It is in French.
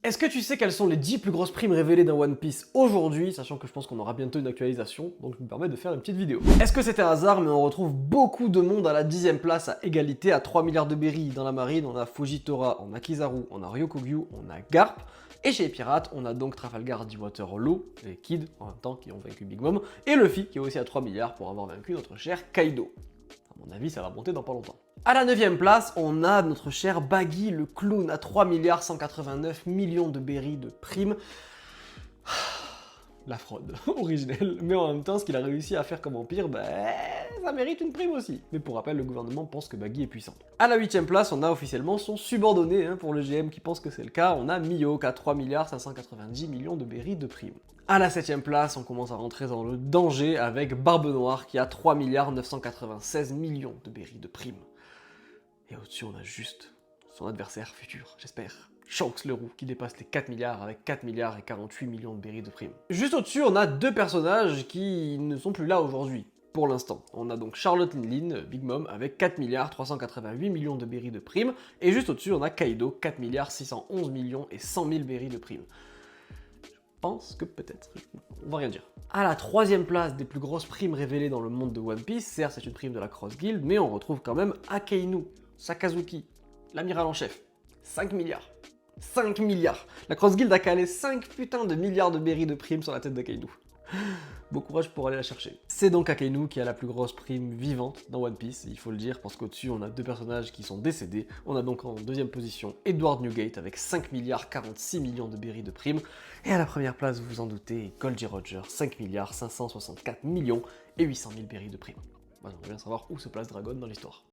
Est-ce que tu sais quelles sont les 10 plus grosses primes révélées dans One Piece aujourd'hui, sachant que je pense qu'on aura bientôt une actualisation, donc je me permets de faire une petite vidéo. Est-ce que c'était un hasard, mais on retrouve beaucoup de monde à la 10e place à égalité à 3 milliards de berries. Dans la marine, on a Fujitora, on a Kizaru, on a Ryokugyu, on a Garp, et chez les pirates, on a donc Trafalgar, Deepwater, Law, et Kid, en même temps, qui ont vaincu Big Mom, et Luffy, qui est aussi à 3 milliards pour avoir vaincu notre cher Kaido. À mon avis, ça va monter dans pas longtemps. À la 9e place, on a notre cher Baggy, le clown, à 3 milliards 189 millions de berries de primes. La fraude, originelle. Mais en même temps, ce qu'il a réussi à faire comme empire, ça mérite une prime aussi. Mais pour rappel, le gouvernement pense que Baggy est puissant. À la 8e place, on a officiellement son subordonné, pour le GM qui pense que c'est le cas, on a Mihawk à 3 milliards 590 millions de berries de primes. À la 7e place, on commence à rentrer dans le danger avec Barbe Noire qui a 3 milliards 996 millions de berries de primes. Et au-dessus, on a juste son adversaire futur, j'espère. Shanks le Roux, qui dépasse les 4 milliards avec 4 milliards et 48 millions de berries de primes. Juste au-dessus, on a deux personnages qui ne sont plus là aujourd'hui, pour l'instant. On a donc Charlotte Linlin, Big Mom, avec 4 milliards 388 millions de berries de primes. Et juste au-dessus, on a Kaido, 4 milliards 611 millions et 100 000 berries de primes. Je pense que peut-être, on va rien dire. À la 3e place des plus grosses primes révélées dans le monde de One Piece, certes c'est une prime de la Cross Guild, mais on retrouve quand même Akainu, Sakazuki, l'amiral en chef. 5 milliards. 5 milliards. La Cross Guild a calé 5 putains de milliards de berries de primes sur la tête d'Akainu. Bon courage pour aller la chercher. C'est donc Akainu qui a la plus grosse prime vivante dans One Piece, il faut le dire, parce qu'au-dessus on a deux personnages qui sont décédés. On a donc en deuxième position Edward Newgate avec 5 milliards 46 millions de berries de primes. Et à la première place, vous vous en doutez, Goldie Roger, 5 milliards 564 millions et 800 000 berries de primes. Bah, on va bien savoir où se place Dragon dans l'histoire.